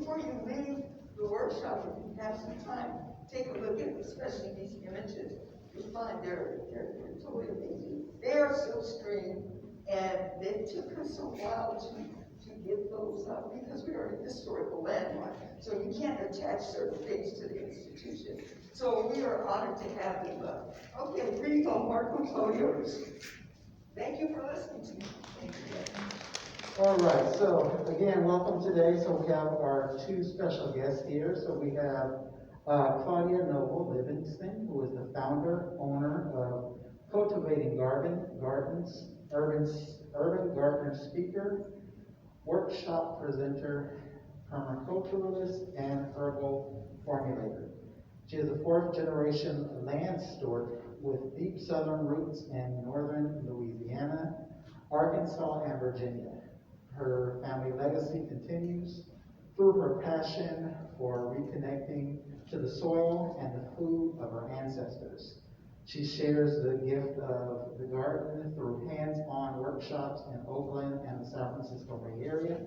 before you leave the workshop, if you have some time, take a look at especially these images. You'll find they're totally amazing. They are silkscreen, and it took us a while to get those up because we are a historical landmark. So you can't attach certain things to the institution. So we are honored to have them up. Okay, here you go, Marco Claudio. Thank you for listening to me. Thank you. All right, so again, welcome today. So we have our two special guests here. So we have Claudia Noble-Levingston, who is the founder, owner of Cultivating Gardens, urban gardener speaker, workshop presenter, permaculturalist, and herbal formulator. She is a fourth generation land steward with deep southern roots in northern Louisiana, Arkansas, and Virginia. Her family legacy continues through her passion for reconnecting to the soil and the food of her ancestors. She shares the gift of the garden through hands-on workshops in Oakland and the San Francisco Bay Area.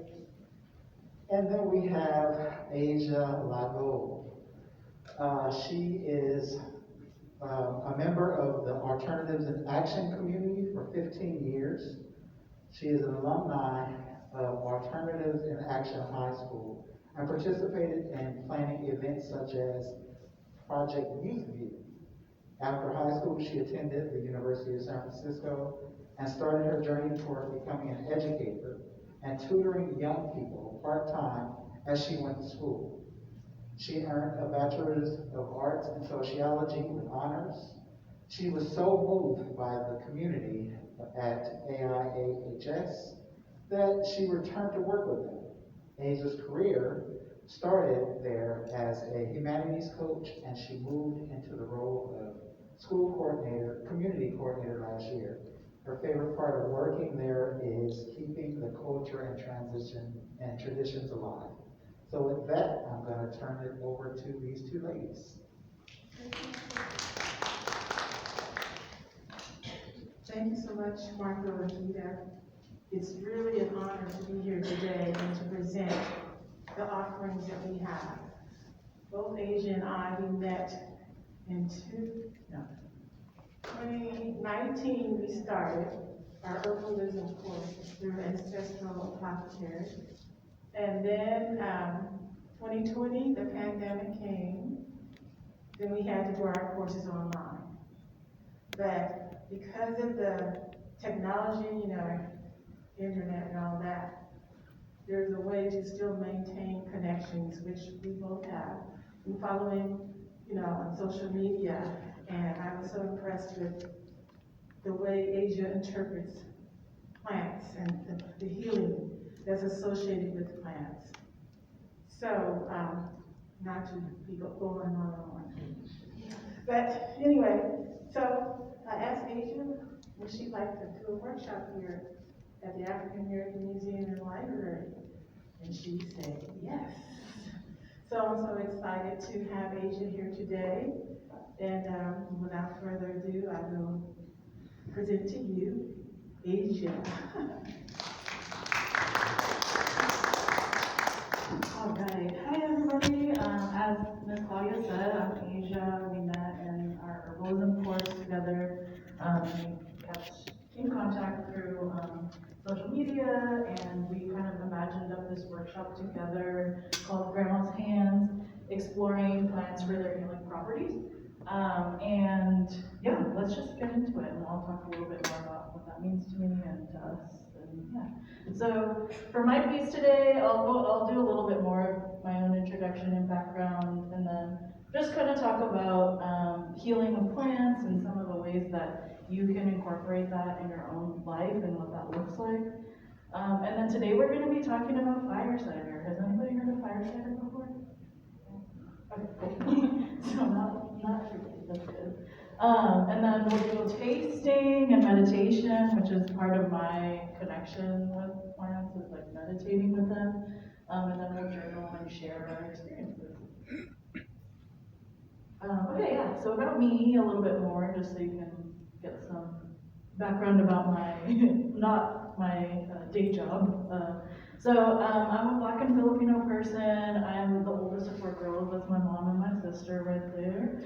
And then we have Asia Laigo. She is a member of the Alternatives in Action community for 15 years. She is an alumni of Alternatives in Action High School and participated in planning events such as Project Youth View. After high school, she attended the University of San Francisco and started her journey toward becoming an educator and tutoring young people part-time as she went to school. She earned a Bachelor's of Arts in Sociology with honors. She was so moved by the community at AIAHS that she returned to work with them. Asia's career started there as a humanities coach, and she moved into the role of school coordinator, community coordinator last year. Her favorite part of working there is keeping the culture and transition and traditions alive. So with that, I'm going to turn it over to these two ladies. Thank you so much, Marco and Gita. It's really an honor to be here today and to present the offerings that we have. Both Asia and I, we met in 2019. We started our herbalism course through Ancestral Apothecary. And then 2020, the pandemic came. Then we had to do our courses online. But because of the technology, internet and all that, there's a way to still maintain connections, which we both have. I'm following, on social media, and I was so impressed with the way Asia interprets plants and the healing that's associated with plants. So, not to be going on. But anyway, so I asked Asia, would she like to do a workshop here at the African American Museum and Library? And she said yes. So I'm so excited to have Asia here today. And without further ado, I will present to you Asia. All right. Hi, everybody. As Ms. Claudia said, I'm Asia. We met in our herbalism course together. We kept in contact through social media, and we kind of imagined up this workshop together called Grandma's Hands, exploring plants for their healing properties. And yeah, let's just get into it, and I'll talk a little bit more about what that means to me and to us. And yeah. So for my piece today, I'll do a little bit more of my own introduction and background, and then just kind of talk about healing of plants and some of the ways that you can incorporate that in your own life and what that looks like. And then today we're going to be talking about fire cider. Has anybody heard of fire cider before? Okay, cool. So not everybody, that's good. And then we'll do tasting and meditation, which is part of my connection with plants, is like meditating with them. And then we'll journal and share our experiences. Okay, yeah, so about me a little bit more, just so you can get some background about my, not my day job. So I'm a Black and Filipino person. I'm the oldest of 4 girls. That's my mom and my sister right there.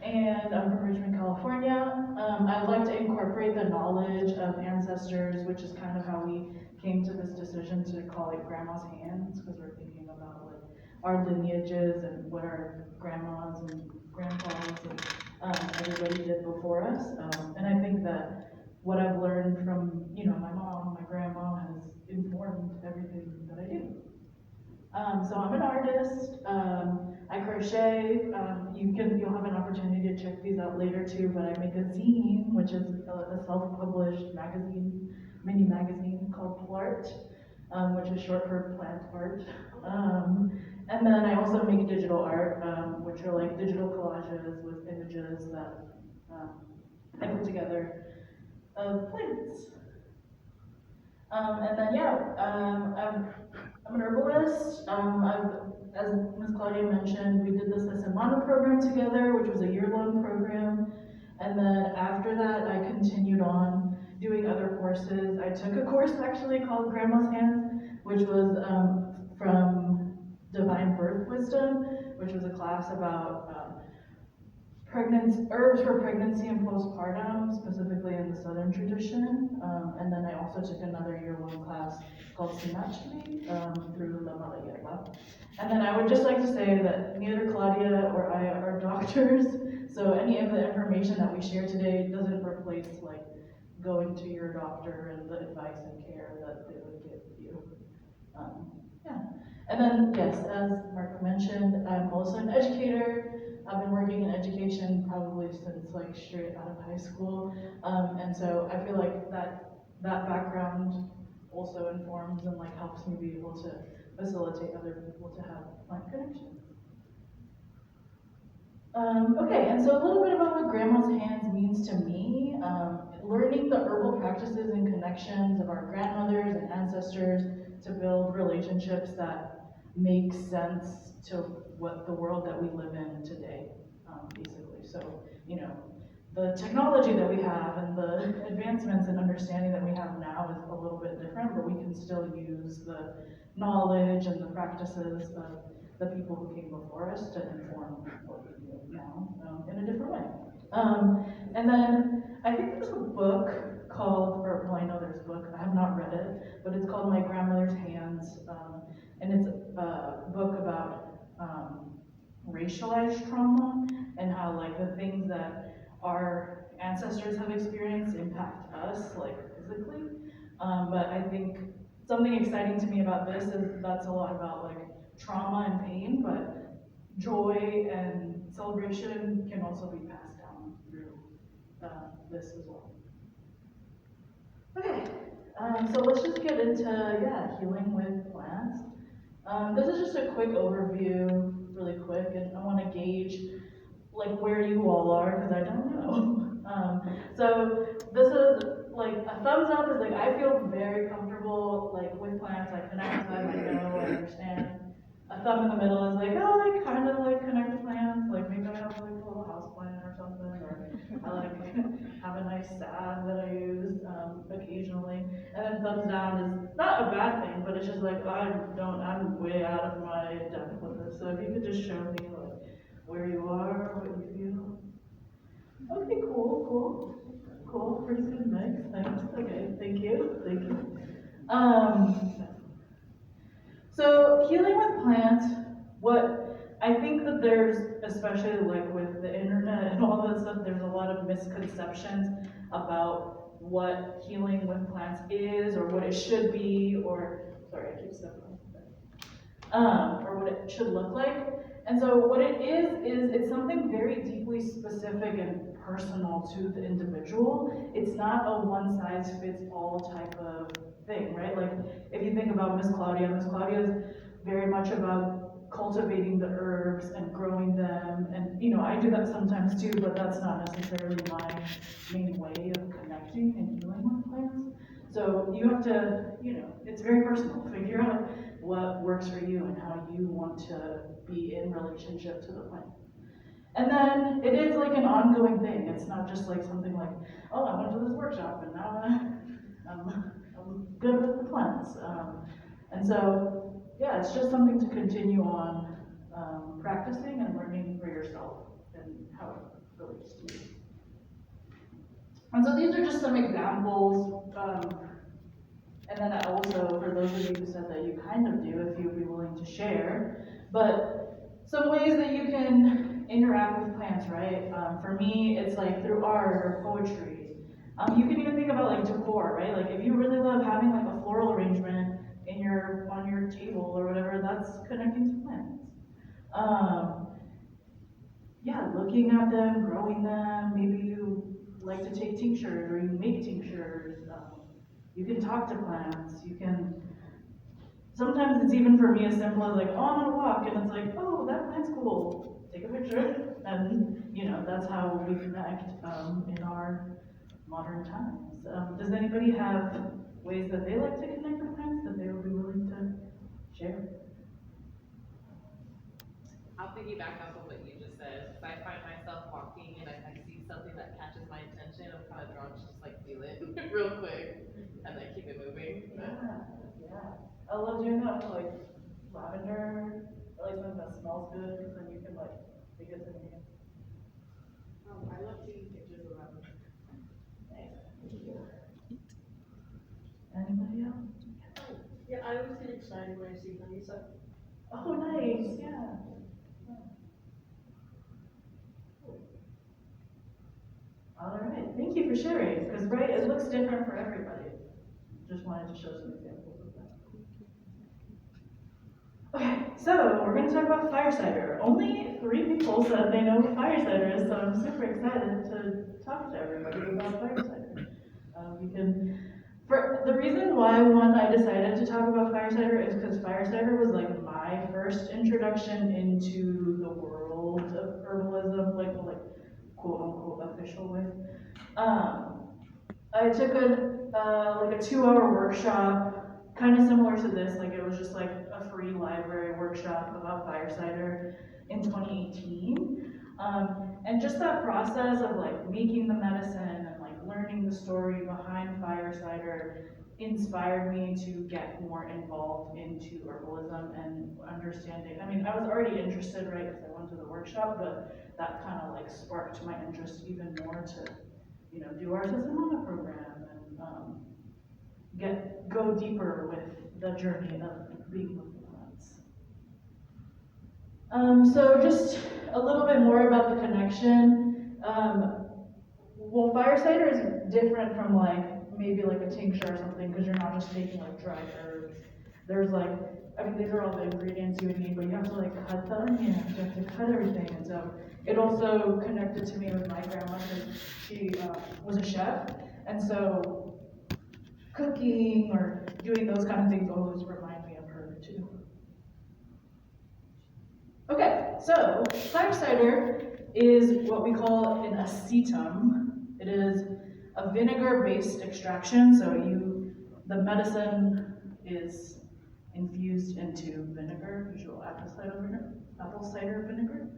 And I'm from Richmond, California. I like to incorporate the knowledge of ancestors, which is kind of how we came to this decision to call it Grandma's Hands, because we're thinking about like our lineages and what our grandmas and grandpas and everybody did before us. And I think that what I've learned from, my mom, my grandma has informed everything that I do. So I'm an artist. I crochet. You'll have an opportunity to check these out later too. But I make a zine, which is a self-published magazine, mini magazine called Plart, which is short for plant art. And then I also make digital art, which are like digital collages with images that I put together of plants. And then I'm an herbalist. As Ms. Claudia mentioned, we did the Semana program together, which was a year-long program. And then after that, I continued on doing other courses. I took a course actually called Grandma's Hands, which was from Divine Birth Wisdom, which was a class about herbs for pregnancy and postpartum, specifically in the Southern tradition. And then I also took another year-long class called Sinachli through La Malayerba. And then I would just like to say that neither Claudia or I are doctors, so any of the information that we share today doesn't replace like going to your doctor and the advice and care that they would give you. And then, yes, as Mark mentioned, I'm also an educator. I've been working in education probably since like straight out of high school. And so I feel like that background also informs and like helps me be able to facilitate other people to have plant connections. Okay, and so a little bit about what Grandma's Hands means to me. Learning the herbal practices and connections of our grandmothers and ancestors to build relationships that make sense to what the world that we live in today, basically. So, the technology that we have and the advancements and understanding that we have now is a little bit different, but we can still use the knowledge and the practices of the people who came before us to inform what we do now in a different way. And then I think there's a book called, I know there's a book, I have not read it, but it's called My Grandmother's Hands, and it's a book about racialized trauma and how like the things that our ancestors have experienced impact us like physically. But I think something exciting to me about this is that's a lot about like trauma and pain, but joy and celebration can also be passed down through this as well. Okay, so let's just get into healing with plants. This is just a quick overview, really quick, and I want to gauge like where you all are because I don't know. So this is like a thumbs up is like I feel very comfortable like with plants. I connect with them. I know. I understand. A thumb in the middle is like I kind of like connect with plants. Like maybe I have like a little house plant or something, or I like have a nice salve that I use occasionally. And then thumbs down is not a bad thing, but it's just like I'm way out of my depth with this. So if you could just show me like where you are, what you feel. Okay, cool. Pretty good mix. Thanks. Okay, thank you. So healing with plants, what I think that there's, especially like with the internet and all that stuff, there's a lot of misconceptions about what healing with plants is, or what it should be, or sorry, I keep stepping on or what it should look like. And so what it is it's something very deeply specific and personal to the individual. It's not a one-size-fits-all type of thing, right? Like if you think about Miss Claudia is very much about cultivating the herbs and growing them. And I do that sometimes too, but that's not necessarily my main way of connecting and healing with plants. So you have to, it's very personal. Figure out what works for you and how you want to be in relationship to the plant. And then it is like an ongoing thing. It's not just like something like, oh, I went to this workshop and now I'm good with the plant. else. And so, yeah, it's just something to continue on practicing and learning for yourself and how it relates to you. And so these are just some examples. And then also, for those of you who said that you kind of do, if you'd be willing to share, but some ways that you can interact with plants, right? For me, it's like through art or poetry. You can even think about like decor, right? Like if you really love having like a floral arrangement on your table or whatever, that's connecting to plants. Yeah, looking at them, growing them. Maybe you like to take tinctures or you make tinctures. You can talk to plants. You can. Sometimes it's even for me as simple as like, oh, I'm on a walk, and it's like, oh, that plant's cool. Take a picture, and that's how we connect in our modern times. Does anybody have ways that they like to connect with plants that they would be willing to share? I'll piggyback off of what you just said. If I find myself walking and I see something that catches my attention, I'm kind of drawn to just like feel it real quick and then keep it moving. Yeah. I love doing that with like lavender. I like something that smells good because then you can like make it in your hand. I love taking pictures of lavender. Nice. Anybody else? Yeah, I always get excited when I see honeysuckle. Oh, nice. Yeah. All right, thank you for sharing, because right, it looks different for everybody. Just wanted to show some examples of that. Okay, so we're going to talk about fire cider. Only 3 people said they know what fire cider is, so I'm super excited to talk to everybody about fire cider. The reason why I decided to talk about fire cider is because fire cider was like my first introduction into the world of herbalism, like quote unquote official way. I took a 2-hour workshop, kind of similar to this. Like it was just like a free library workshop about fire cider in 2018. And just that process of like making the medicine and like learning the story behind fire cider inspired me to get more involved into herbalism and understanding. I mean, I was already interested, right, because I went to the workshop, but that kind of like sparked my interest even more to, do our Sessamana program and go deeper with the journey of being with the plants. So just a little bit more about the connection. Well, fire cider is different from maybe like a tincture or something, because you're not just taking like dry herbs. There's these are all the ingredients you would need, but you have to cut the onions, you have to cut everything. And so it also connected to me with my grandma, because she was a chef. And so cooking or doing those kind of things always remind me of her too. Okay, so fire cider is what we call an acetum. It is a vinegar-based extraction, so the medicine is infused into vinegar, usually apple cider vinegar.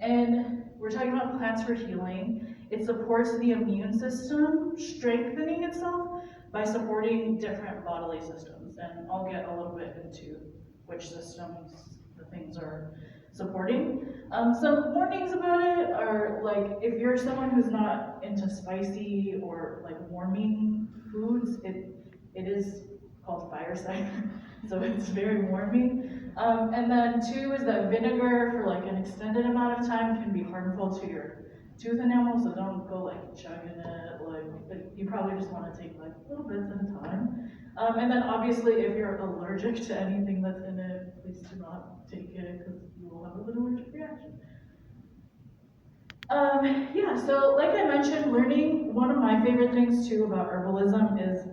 And we're talking about plants for healing. It supports the immune system, strengthening itself by supporting different bodily systems. And I'll get a little bit into which systems the things are supporting. Some warnings about it are if you're someone who's not into spicy or warming foods, it is called fire cider, so it's very warming. And then 2 is that vinegar for an extended amount of time can be harmful to your tooth enamel, so don't go chugging it. You probably just want to take little bits at a time. And then obviously if you're allergic to anything that's in it, please do not take it, because you will have an allergic reaction. Yeah, so like I mentioned, one of my favorite things too about herbalism is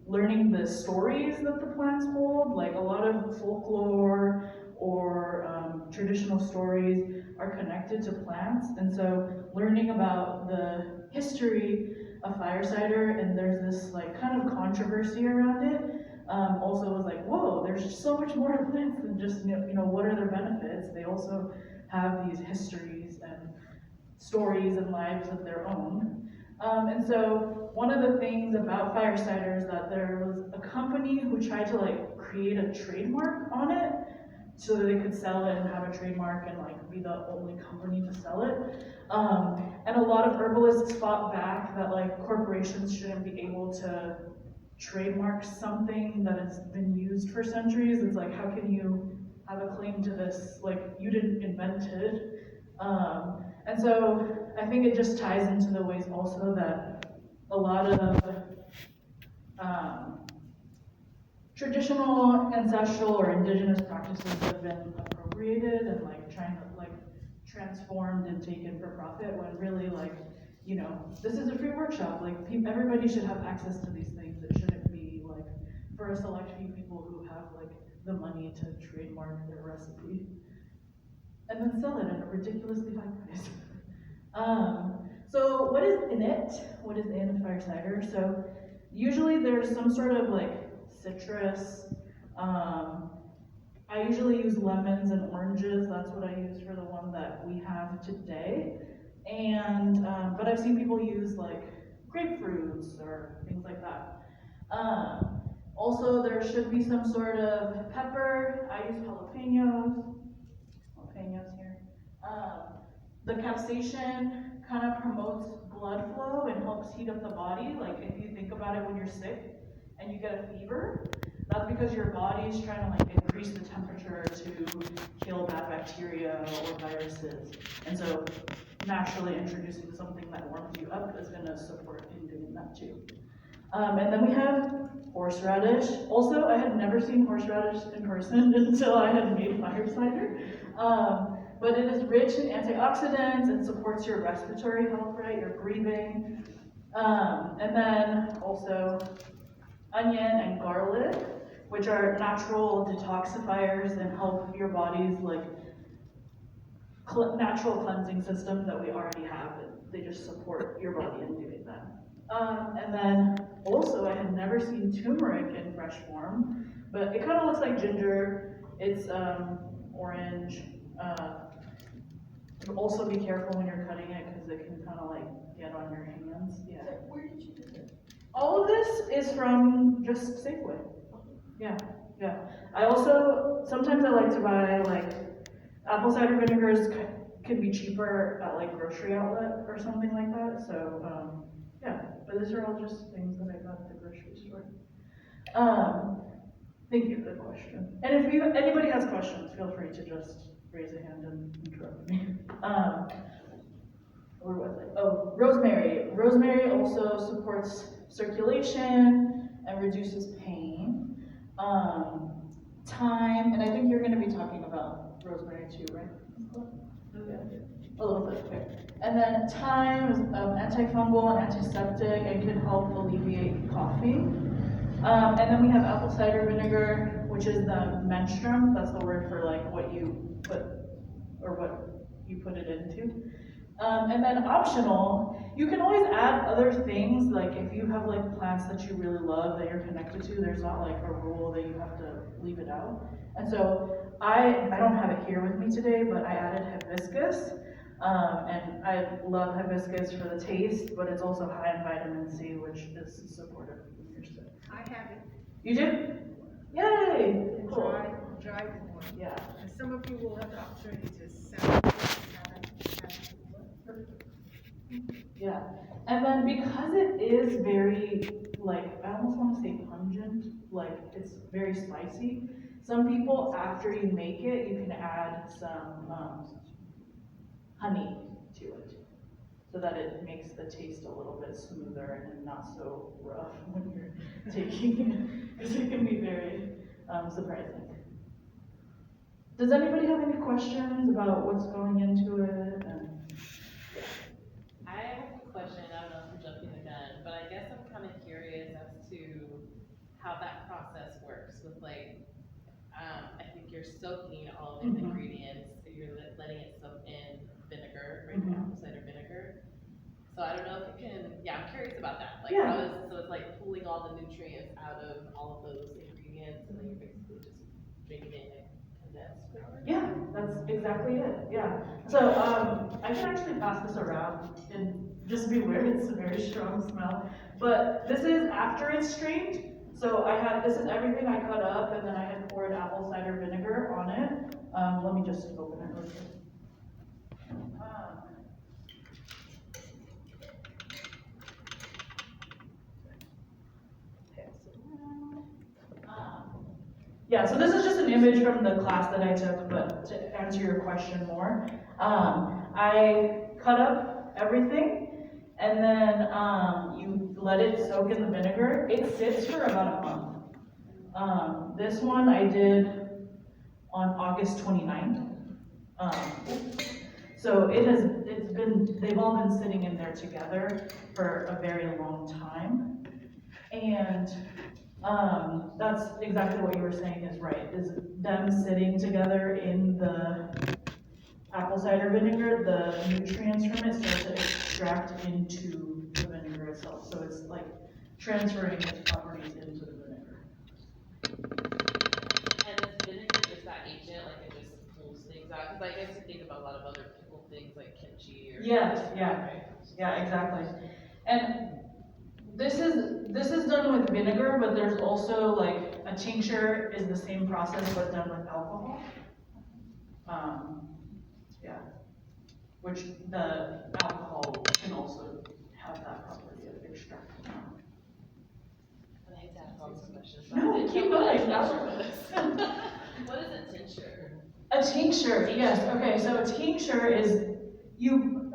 learning the stories that the plants hold. A lot of folklore or traditional stories are connected to plants, and so learning about the history of fire cider, and there's this kind of controversy around it, also was whoa, there's so much more to plants than just what are their benefits. They also have these histories and stories and lives of their own. And so one of the things about fire cider is that there was a company who tried to like create a trademark on it so that they could sell it and have a trademark and like be the only company to sell it. And a lot of herbalists fought back that like corporations shouldn't be able to trademark something that has been used for centuries. It's like, how can you have a claim to this? Like, you didn't invent it. And so I think it just ties into the ways also that a lot of traditional, ancestral, or indigenous practices have been appropriated and like trying to like transformed and taken for profit when really like, you know, this is a free workshop. Like everybody should have access to these things. It shouldn't be like for a select few people who have like the money to trademark their recipe and then sell it at a ridiculously high price. So what is in it? What is in fire cider? So usually there's some sort of like citrus. I usually use lemons and oranges. That's what I use for the one that we have today. And but I've seen people use like grapefruits or things like that. Also, there should be some sort of pepper. I use jalapenos here. The capsaicin kind of promotes blood flow and helps heat up the body. Like if you think about it when you're sick and you get a fever, that's because your body is trying to like increase the temperature to kill bad bacteria or viruses. And so naturally introducing something that warms you up is going to support in doing that too. And then we have horseradish. Also, I had never seen horseradish in person until I had made fire cider. But it is rich in antioxidants and supports your respiratory health, right? Your breathing. And then also onion and garlic, which are natural detoxifiers and help your body's like natural cleansing system that we already have. They just support your body in doing that. And then also, I had never seen turmeric in fresh form, but it kind of looks like ginger. It's orange. Also be careful when you're cutting it because it can kind of like get on your hands. Yeah. Where did you get this? All of this is from just Safeway. Yeah, yeah. I also, sometimes I like to buy like apple cider vinegars can be cheaper at like grocery outlet or something like that. So yeah, but these are all just things that I got at the grocery store. Thank you for the question. And if anybody has questions, feel free to just raise a hand and interrupt me. Where was I? Oh, rosemary. Rosemary also supports circulation and reduces pain. Thyme, and I think you're going to be talking about rosemary too, right? Yeah. A little bit, okay. And then thyme is antifungal and antiseptic and can help alleviate coughing. And then we have apple cider vinegar, which is the menstruum. That's the word for like what you put or what you put it into. And then optional, you can always add other things, like if you have like plants that you really love that you're connected to, there's not like a rule that you have to leave it out. And so I don't have it here with me today, but I added hibiscus. And I love hibiscus for the taste, but it's also high in vitamin C, which is supportive when you're sick. I have it. You do? Yay! Cool. Dry form. Yeah. And some of you will have the opportunity to sample it. Yeah, and then because it is very, like, I almost want to say pungent, like, it's very spicy, some people, after you make it, you can add some honey to it, so that it makes the taste a little bit smoother and not so rough when you're taking it, because it can be very surprising. Does anybody have any questions about what's going into it? I have a question, I don't know if I'm jumping the gun, but I guess I'm kind of curious as to how that process works with like, I think you're soaking all of the ingredients, you're letting it soak in vinegar, right, apple cider vinegar. So I don't know if you can, yeah, I'm curious about that. Like how is, so it's like pulling all the nutrients out of all of those ingredients and then you're basically just drinking it and Yeah, that's exactly it, yeah. So, I can actually pass this around and just be aware it's a very strong smell. But this is after it's strained. So this is everything I cut up and then I had poured apple cider vinegar on it. Let me just open it real quick. Yeah, so this is just an image from the class that I took, but to answer your question more, I cut up everything, and then you let it soak in the vinegar. It sits for about a month. This one I did on August 29th. So they've all been sitting in there together for a very long time. And that's exactly what you were saying is right, is them sitting together in the apple cider vinegar, the nutrients from it start to extract into the vinegar itself. So it's like transferring its properties into the vinegar. And is vinegar just that agent, like it just pulls things out? Because I guess you think about a lot of other pickled things like kimchi or. Yes, yeah, exactly. And this is done with vinegar, but there's also like a tincture is the same process but done with alcohol. Yeah, which the alcohol can also have that property of extracting. I hate to ask all these questions. No, keep going. What is a tincture? A tincture, yes. Okay, so a tincture is you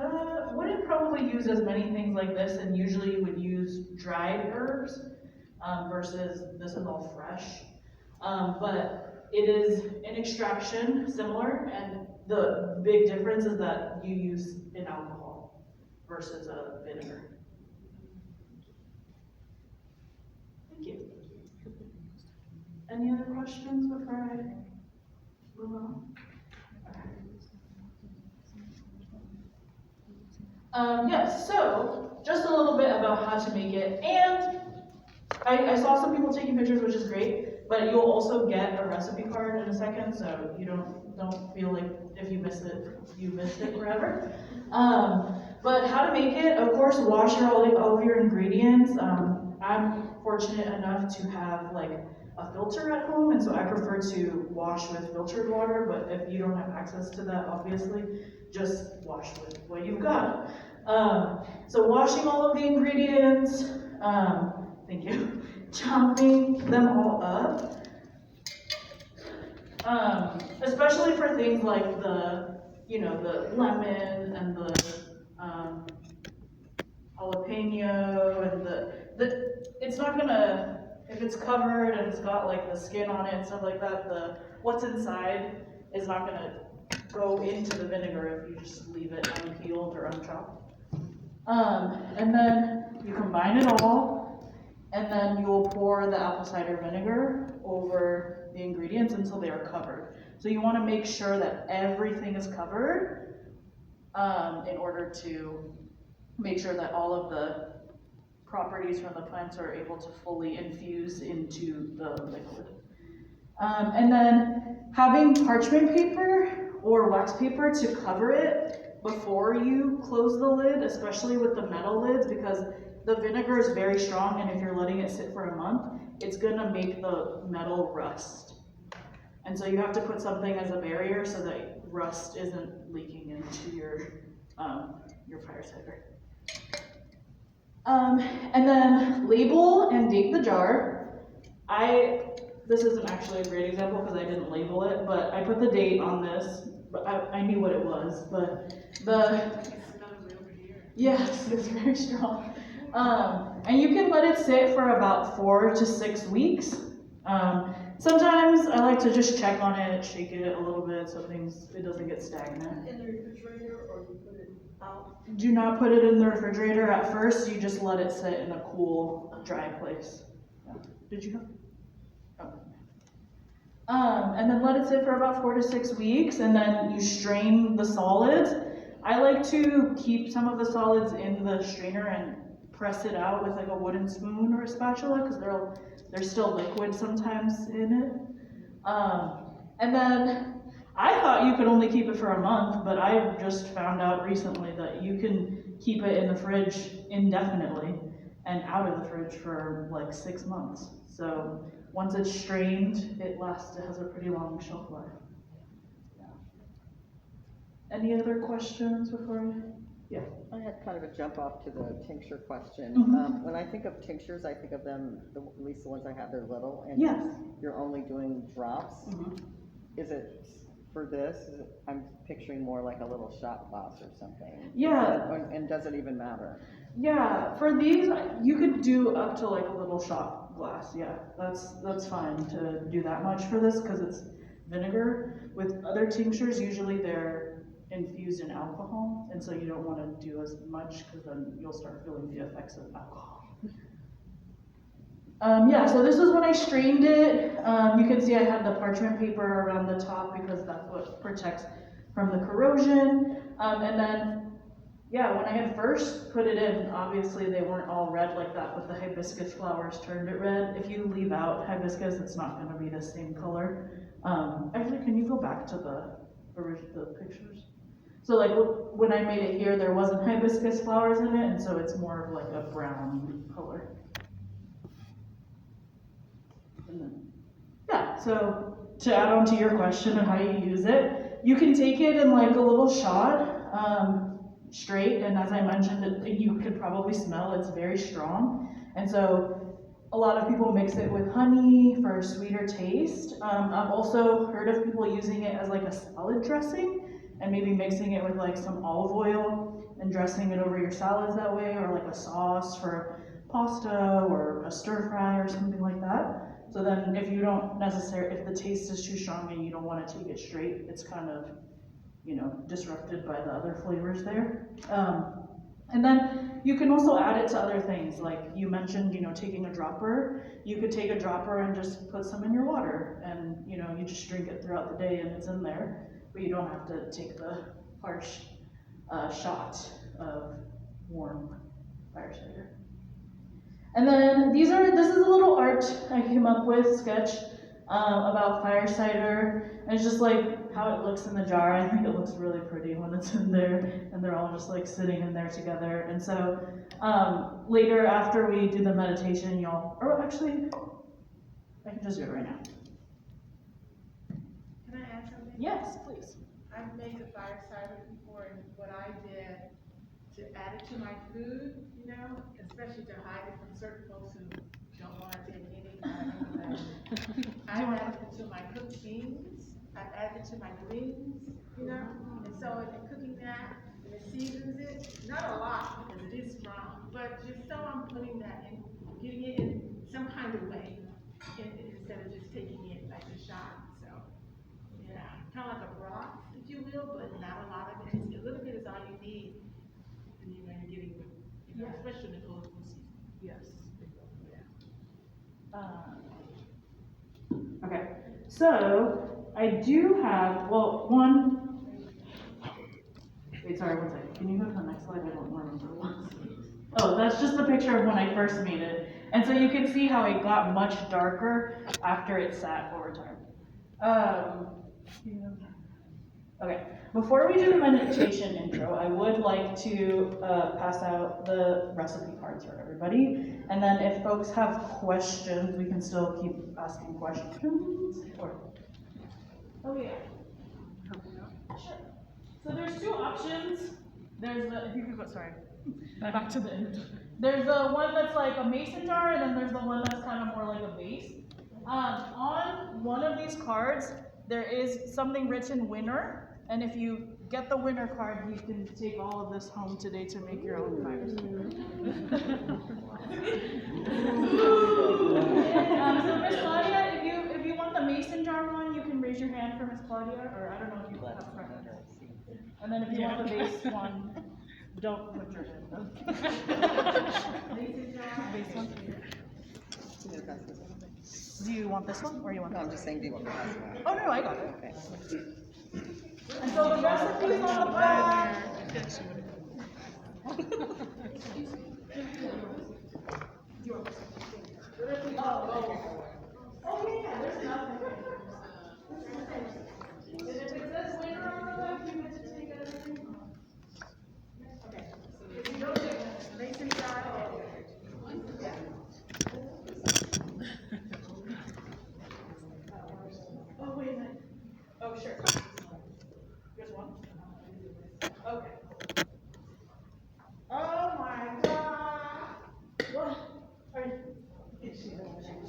wouldn't probably use as many things like this, and usually you would use dried herbs versus this is all fresh. But it is an extraction similar, and the big difference is that you use an alcohol versus a vinegar. Thank you. Any other questions before I move on? Yes, so just a little bit about how to make it, and I saw some people taking pictures, which is great, but you'll also get a recipe card in a second, so you don't feel like if you missed it forever. But how to make it, of course, wash all of your ingredients. I'm fortunate enough to have like a filter at home, and so I prefer to wash with filtered water, but if you don't have access to that, obviously, just wash with what you've got. So washing all of the ingredients, thank you, chopping them all up, especially for things like the lemon and the jalapeno and it's not gonna, if it's covered and it's got like the skin on it and stuff like that, what's inside is not gonna go into the vinegar if you just leave it unpeeled or unchopped. And then you combine it all, and then you will pour the apple cider vinegar over the ingredients until they are covered. So you want to make sure that everything is covered in order to make sure that all of the properties from the plants are able to fully infuse into the liquid. And then having parchment paper or wax paper to cover it before you close the lid, especially with the metal lids, because the vinegar is very strong, and if you're letting it sit for a month, it's gonna make the metal rust. And so you have to put something as a barrier so that rust isn't leaking into your fire cider. And then label and date the jar. This isn't actually a great example because I didn't label it, but I put the date on this, but I knew what it was, but yes, it's very strong. And you can let it sit for about 4 to 6 weeks. Sometimes I like to just check on it, shake it a little bit so it doesn't get stagnant. In the refrigerator, or you put it out? Do not put it in the refrigerator at first, you just let it sit in a cool, dry place. Yeah. Did you know? Oh. And then let it sit for about 4 to 6 weeks, and then you strain the solids. I like to keep some of the solids in the strainer and press it out with like a wooden spoon or a spatula, because they're still liquid sometimes in it. And then I thought you could only keep it for a month, but I just found out recently that you can keep it in the fridge indefinitely and out of the fridge for like 6 months. So once it's strained, it has a pretty long shelf life. Yeah. Any other questions before I had kind of a jump off to the tincture question. Mhm. When I think of tinctures, I think of them, at least the ones I have, they're little, and Yes. you're only doing drops. Mhm. Is it for this? I'm picturing more like a little shot glass or something. Yeah. And does it even matter? Yeah, for these, you could do up to like a little shot glass. Yeah, that's fine to do that much for this because it's vinegar. With other tinctures, usually they're infused in alcohol, and so you don't want to do as much because then you'll start feeling the effects of alcohol. Yeah, so this is when I strained it. You can see I had the parchment paper around the top because that's what protects from the corrosion. And then, yeah, when I had first put it in, obviously they weren't all red like that, but the hibiscus flowers turned it red. If you leave out hibiscus, it's not going to be the same color. Actually, can you go back to the pictures? So like when I made it here, there wasn't hibiscus flowers in it, and so it's more of like a brown color. And then, yeah, so to add on to your question of how you use it, you can take it in like a little shot, straight, and as I mentioned, you could probably smell it's very strong. And so a lot of people mix it with honey for a sweeter taste. I've also heard of people using it as like a salad dressing and maybe mixing it with like some olive oil and dressing it over your salads that way, or like a sauce for pasta or a stir fry or something like that. So then if you don't if the taste is too strong and you don't want to take it straight, it's kind of, disrupted by the other flavors there. And then you can also add it to other things, like you mentioned, taking a dropper. You could take a dropper and just put some in your water, and you just drink it throughout the day and it's in there, but you don't have to take the harsh shot of warm fire cider. And then this is a little art I came up with, sketch about fire cider. And it's just like how it looks in the jar. I think it looks really pretty when it's in there and they're all just like sitting in there together. And so later after we do the meditation, or actually, I can just do it right now. Can I add something? Yes, please. I've made the fire cider before, and what I did to add it to my food, especially to hide it from certain folks who don't want to take any kind of anything. I added it to my cooked beans, I added it to my greens, and so in cooking that, and it seasons it, not a lot because it is strong, but just so I'm putting that in, getting it in some kind of way, instead of just taking it like a shot. So, yeah, kind of like a broth, if you will, but not a lot of it. A little bit is all you need. And you're getting, especially in the cold season. Yes. Okay, so I do have, wait, sorry, one second. Can you go to the next slide? I don't remember what. Oh, that's just the picture of when I first made it. And so you can see how it got much darker after it sat over time. Okay, before we do the meditation intro, I would like to pass out the recipe cards for everybody. And then if folks have questions, we can still keep asking questions. Oh yeah. Sure. So there's two options. There's if you could go, sorry, back to the end. There's the one that's like a mason jar, and then there's the one that's kind of more like a vase. On one of these cards, there is something written winner. And if you get the winner card, you can take all of this home today to make your own fire cider. So Miss Claudia, if you want the mason jar one, you can raise your hand for Miss Claudia, or I don't know if you have a preference. And then if you want the vase one, don't put your hand up. Mason jar, vase one. Do you want this one, or you want? No, this I'm just saying, do you want to pass it out? Oh no, I got it. Okay. And so the recipe is on the back. Oh yeah, there's nothing.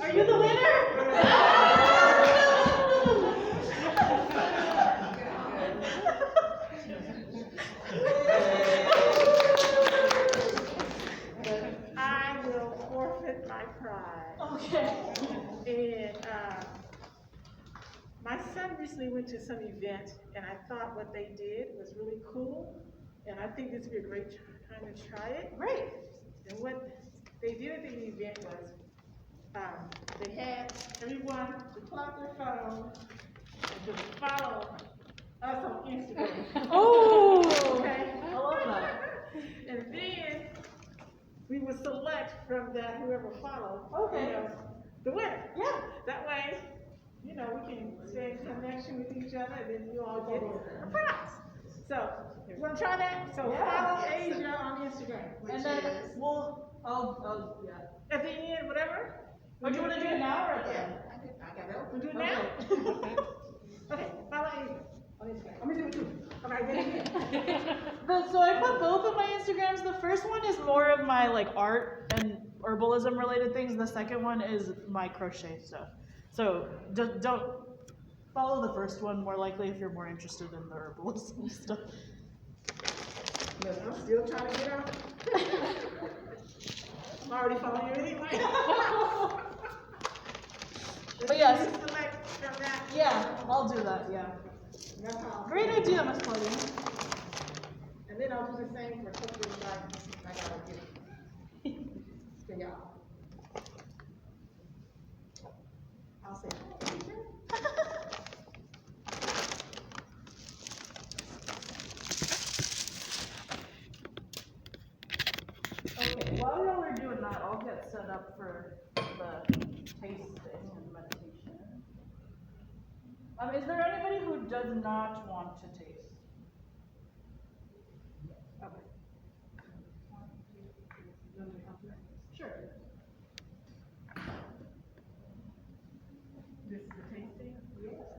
Are you the I will forfeit my pride. Okay. And, my son recently went to some event, and I thought what they did was really cool, and I think this would be a great time to try it. Great. And what they did at the event was, they had everyone to pull out their phone and to follow us on Instagram. Oh, Okay? I love that. And then we would select from that whoever followed, Okay. you know, the winner. Yeah. That way, you know, we can stay in connection with each other, and then you all get a prize. So, you wanna try that? So Yeah. follow Asia on Instagram. And then I'll, yeah. At the end, whatever. Oh, do you wanna do it now or at the Yeah, end? I got it. We'll do it now? Okay, follow Asia on Instagram. I'm gonna do it too. Okay, get it. So I put both of my Instagrams. The first one is more of my like art and herbalism related things. The second one is my crochet stuff. So just don't follow the first one more likely if you're more interested in the herbalism stuff. Look, I'm still trying to get out. I'm already following you anyway. But yes. You select from that. Yeah, I'll do that, yeah. That's all. Great idea, Miss Claudia. And then I'll do the same for Cultivating Gardens. I gotta get it. So y'all. I'll say. Okay, while y'all are doing that, I'll get set up for the tasting and meditation. Is there anybody who does not want to taste?